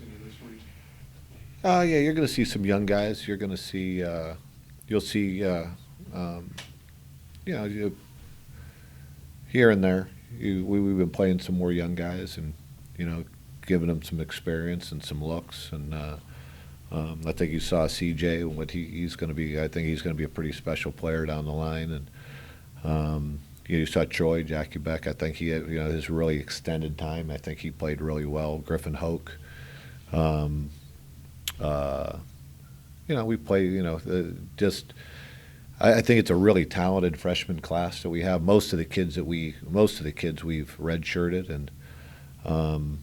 into this week? Yeah, you're going to see some young guys. You're going to see, you'll see, um, you here and there. We've been playing some more young guys, and you know, giving them some experience and some looks. And I think you saw CJ and what he's going to be. I think he's going to be a pretty special player down the line. And you saw Troy Jackie Beck. I think he had, his really extended time. I think he played really well. Griffin Hoke. Um, uh, we play. Just I think it's a really talented freshman class that we have. Most of the kids we've redshirted, um,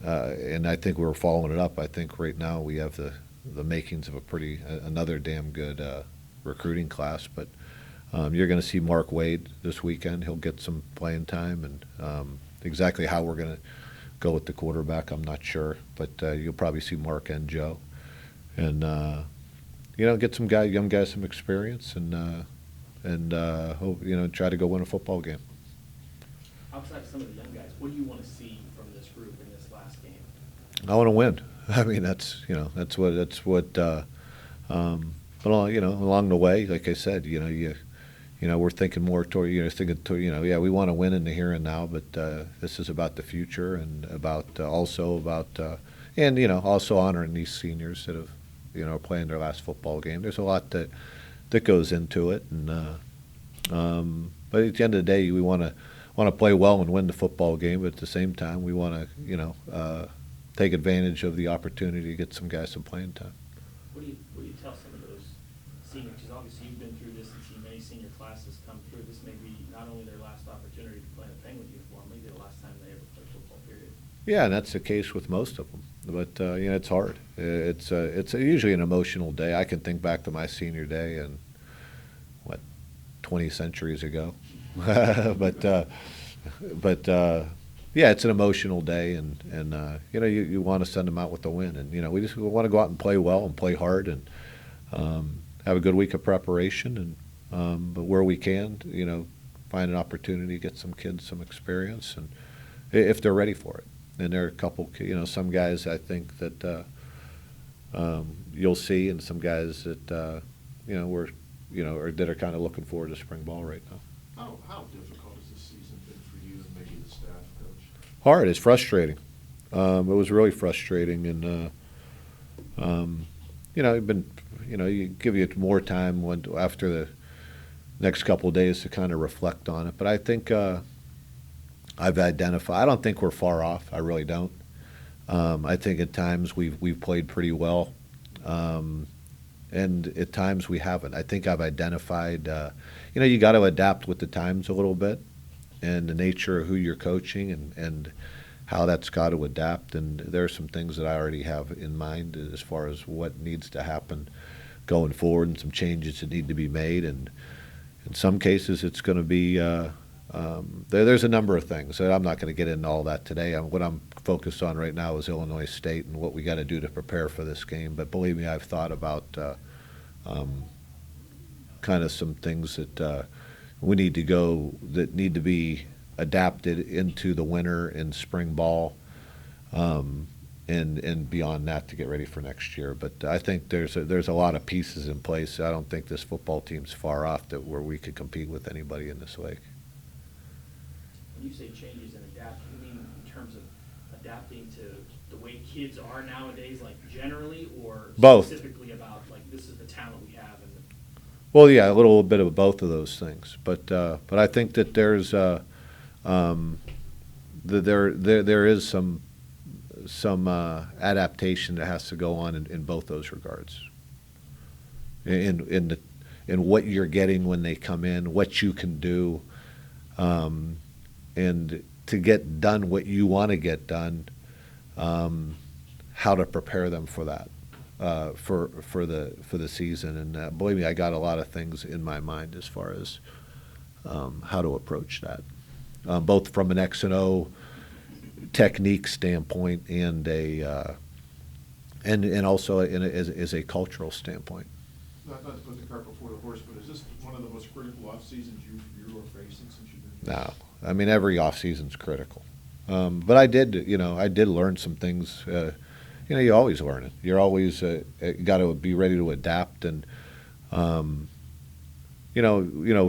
and I think we're following it up. I think right now we have the makings of another damn good recruiting class. But you're going to see Mark Wade this weekend. He'll get some playing time, and exactly how we're going to go with the quarterback, I'm not sure. But you'll probably see Mark and Joe, and get some young guys, some experience, and hope, try to go win a football game. Outside of some of the young guys, what do you want to see from this group in this last game? I want to win. I mean, that's what. But along the way, like I said, we're thinking more toward, yeah, we want to win in the here and now, but this is about the future and also honoring these seniors that have, are playing their last football game. There's a lot that goes into it, and but at the end of the day, we want to play well and win the football game. But at the same time, we want to, take advantage of the opportunity to get some guys some playing time. What do you tell some of those seniors? Because obviously you've been through this and seen many senior classes come through. This may be not only their last opportunity to play in a Penguin uniform, maybe the last time they ever play football. Period. Yeah, and that's the case with most of them. But it's hard. It's usually an emotional day. I can think back to my senior day and 20 centuries ago. but yeah, it's an emotional day, and you want to send them out with a win, and we want to go out and play well and play hard, and have a good week of preparation, and but where we can, find an opportunity to get some kids some experience, and if they're ready for it. And there are a couple, some guys I think that you'll see, and some guys that that are kind of looking forward to spring ball right now. How difficult has this season been for you and maybe the staff, Coach? Hard. It's frustrating. It was really frustrating, and you've been, you give you more time after the next couple of days to kind of reflect on it. But I think I've identified. I don't think we're far off. I really don't. I think at times we've played pretty well, and at times we haven't. I think I've identified. You got to adapt with the times a little bit, and the nature of who you're coaching, and how that's got to adapt. And there are some things that I already have in mind as far as what needs to happen going forward, and some changes that need to be made. And in some cases, it's going to be. There's a number of things. I'm not going to get into all that today. What I'm focused on right now is Illinois State and what we got to do to prepare for this game. But believe me, I've thought about kind of some things that we need to go that need to be adapted into the winter and spring ball, and beyond that to get ready for next year. But I think there's a lot of pieces in place. I don't think this football team's far off where we could compete with anybody in this league. When you say changes and adapt, you mean in terms of adapting to the way kids are nowadays, like generally, or Both. specifically about like this is the talent we have? Well, yeah, a little bit of both of those things. But I think that there's there is some adaptation that has to go on in both those regards. In what you're getting when they come in, what you can do. And to get done what you want to get done, how to prepare them for that, for the season. And believe me, I got a lot of things in my mind as far as how to approach that, both from an X and O technique standpoint and also as a cultural standpoint. Not to put the cart before the horse, but is this one of the most critical off seasons you are facing since you've been here? No. I mean, every off season's critical, but I did learn some things you always learn it. You're always got to be ready to adapt, and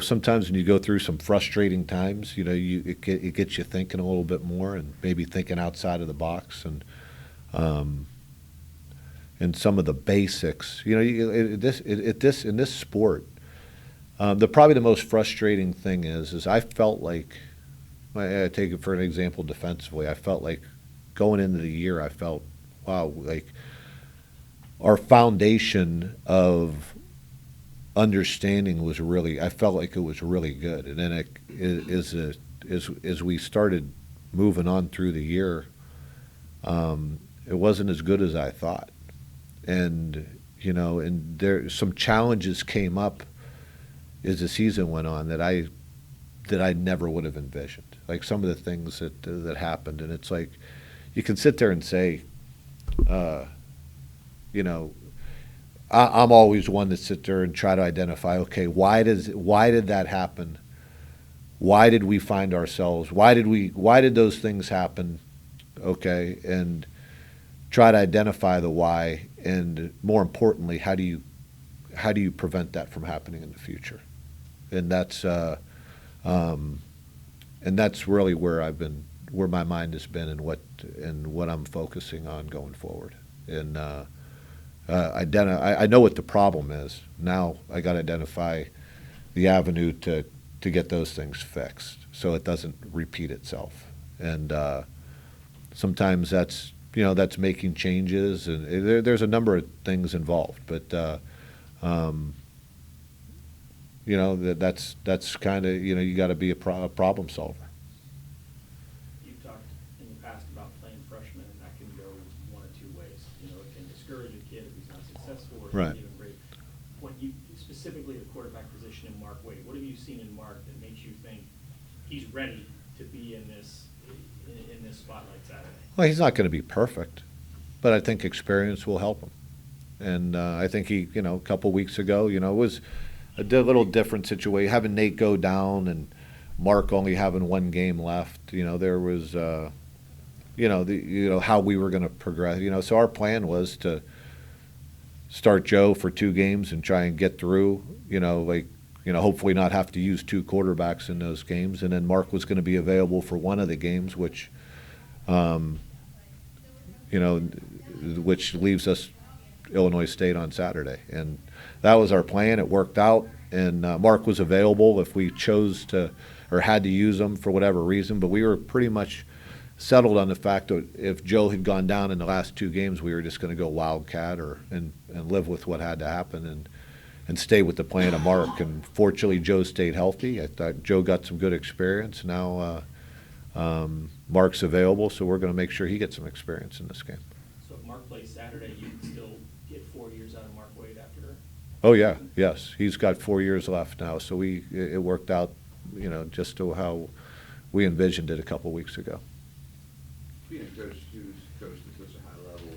sometimes when you go through some frustrating times, it gets you thinking a little bit more and maybe thinking outside of the box, and some of the basics. In this sport, probably the most frustrating thing is I felt like, I take it for an example defensively. I felt like going into the year, I felt, wow, like our foundation of understanding was really, I felt like it was really good. And then as we started moving on through the year, it wasn't as good as I thought. And, and some challenges came up as the season went on that I never would have envisioned. Like some of the things that happened, and it's like you can sit there and say, I'm always one that sit there and try to identify, okay, why did that happen? Why did we find ourselves? Why did those things happen? Okay, and try to identify the why, and more importantly, how do you prevent that from happening in the future? And that's really where my mind has been, and what I'm focusing on going forward. And I know what the problem is. Now I got to identify the avenue to get those things fixed so it doesn't repeat itself. And sometimes that's making changes, and there's a number of things involved. But that's kind of, you got to be a problem solver. You've talked in the past about playing freshmen, and that can go one of two ways. It can discourage a kid if he's not successful, or Right. give him great. When you specifically the quarterback position in Mark Wade, what have you seen in Mark that makes you think he's ready to be in this spotlight Saturday? Well, he's not going to be perfect, but I think experience will help him. And I think he, a couple weeks ago, it was a little different situation. Having Nate go down and Mark only having one game left, there was, how we were going to progress. So our plan was to start Joe for 2 games and try and get through, hopefully not have to use 2 quarterbacks in those games. And then Mark was going to be available for one of the games, which leaves us Illinois State on Saturday. And that was our plan. It worked out. And Mark was available if we chose to or had to use him for whatever reason. But we were pretty much settled on the fact that if Joe had gone down in the last 2 games, we were just going to go Wildcat and live with what had to happen and stay with the plan of Mark. And fortunately, Joe stayed healthy. I thought Joe got some good experience. Now Mark's available, so we're going to make sure he gets some experience in this game. So if Mark plays Saturday, you can still get 4 years out of Mark Wade after? Oh yeah, yes. He's got 4 years left now, so it worked out, just to how we envisioned it a couple weeks ago. Being a coach who's coached at such a high level,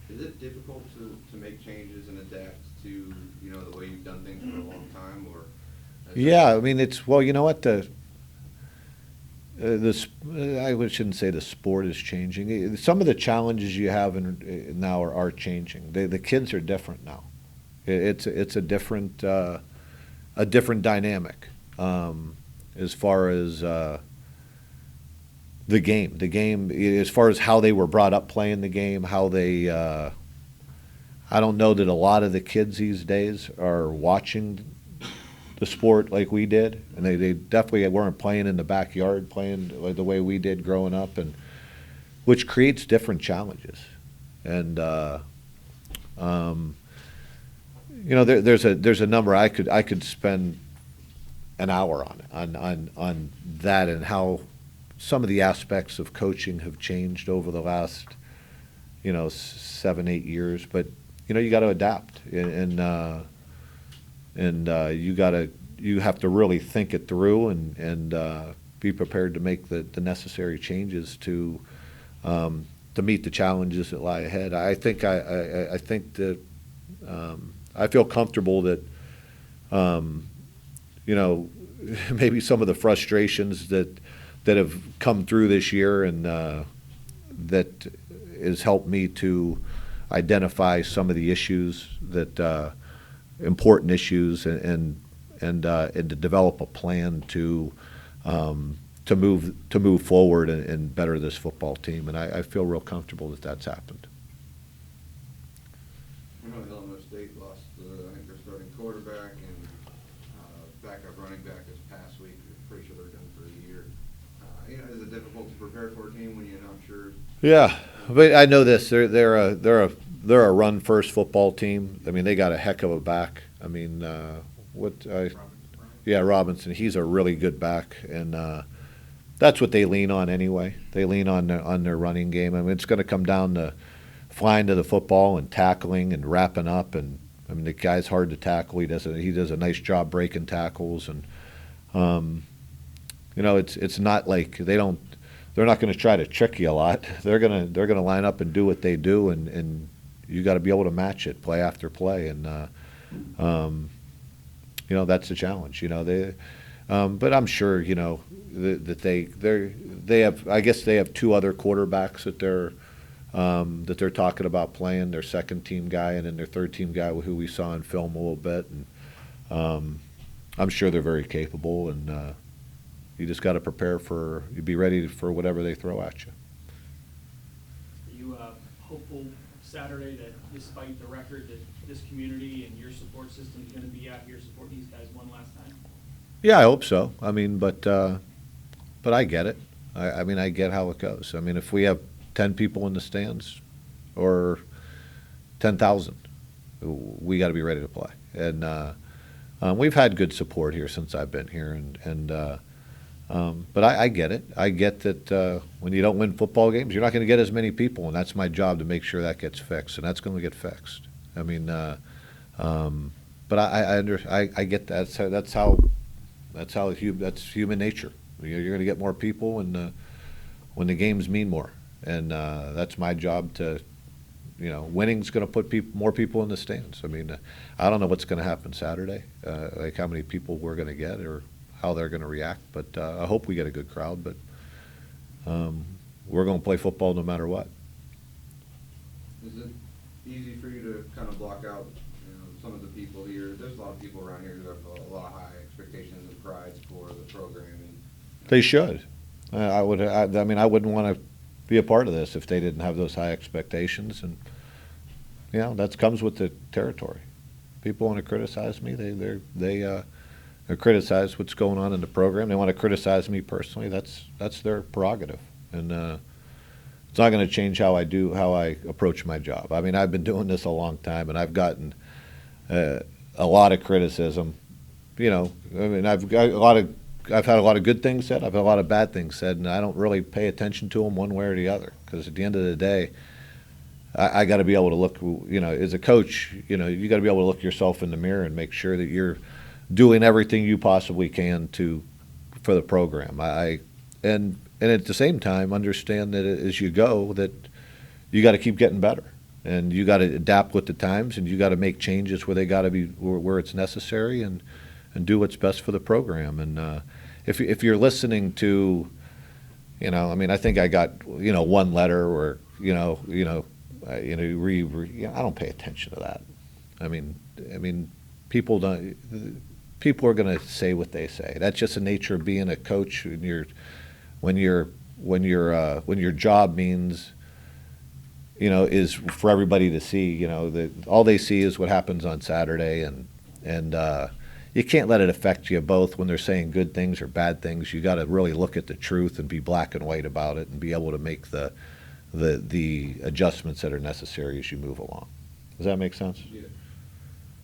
is it difficult to make changes and adapt to the way you've done things for a long time, or? Yeah, I mean you know what I shouldn't say the sport is changing. Some of the challenges you have now are changing. The kids are different now. It's a different dynamic as far as the game. The game, as far as how they were brought up playing the game, how they. I don't know that a lot of the kids these days are watching the sport like we did, and they definitely weren't playing in the backyard, playing the way we did growing up, and which creates different challenges. And there's a number I could spend an hour on that, and how some of the aspects of coaching have changed over the last 7-8 years. But you got to adapt, and you have to really think it through and be prepared to make the necessary changes to meet the challenges that lie ahead. I think that I feel comfortable that maybe some of the frustrations that have come through this year, and that has helped me to identify some of the issues that important issues, and to develop a plan to move forward and better this football team. And I feel real comfortable that that's happened. I know Illinois State lost, I think, their starting quarterback and backup running back this past week. I'm pretty sure they're done for the year. Is it difficult to prepare for a team when you're not sure? Yeah, but I know this. They're a run first football team. I mean, they got a heck of a back. I mean, Robinson. He's a really good back, and that's what they lean on anyway. They lean on their running game. I mean, it's going to come down to flying to the football and tackling and wrapping up. And I mean, the guy's hard to tackle. He does a nice job breaking tackles, and it's not like they're not going to try to trick you a lot. They're gonna line up and do what they do, and you got to be able to match it play after play, and that's the challenge. But I'm sure that they have. I guess they have two other quarterbacks that they're talking about playing. Their second team guy and then their third team guy who we saw in film a little bit, and I'm sure they're very capable, and you just got to prepare you be ready for whatever they throw at you. Are you hopeful Saturday that despite the record that this community and your support system is going to be out here supporting these guys one last time? Yeah, I hope so. I mean, but I get it. I mean, I get how it goes. I mean, if we have 10 people in the stands or 10,000, we got to be ready to play. And we've had good support here since I've been here, but I get it. I get that when you don't win football games, you're not going to get as many people, and that's my job to make sure that gets fixed, and that's going to get fixed. I mean, but I get that. That's human nature. You're going to get more people when the games mean more, and that's my job to. Winning's going to put more people in the stands. I mean, I don't know what's going to happen Saturday, like how many people we're going to get or how they're going to react, but I hope we get a good crowd. But we're going to play football no matter what. Is it easy for you to kind of block out some of the people here? There's a lot of people around here who have a lot of high expectations and prides for the program. They should. I wouldn't want to be a part of this if they didn't have those high expectations, and that comes with the territory. People want to criticize me. They criticize what's going on in the program. They want to criticize me personally. That's their prerogative, and it's not going to change how I approach my job. I mean, I've been doing this a long time, and I've gotten a lot of criticism. I've had a lot of good things said. I've had a lot of bad things said, and I don't really pay attention to them one way or the other, because at the end of the day, I got to be able to look. As a coach, you got to be able to look yourself in the mirror and make sure that you're doing everything you possibly can for the program. And at the same time, understand that as you go, that you got to keep getting better, and you got to adapt with the times, and you got to make changes where they got to be where it's necessary, and do what's best for the program. And if you're listening to, I think I got one letter or I don't pay attention to that. I mean, people don't. People are going to say what they say. That's just the nature of being a coach. When your job means, is for everybody to see. All they see is what happens on Saturday, and you can't let it affect you both when they're saying good things or bad things. You got to really look at the truth and be black and white about it, and be able to make the adjustments that are necessary as you move along. Does that make sense? Yeah.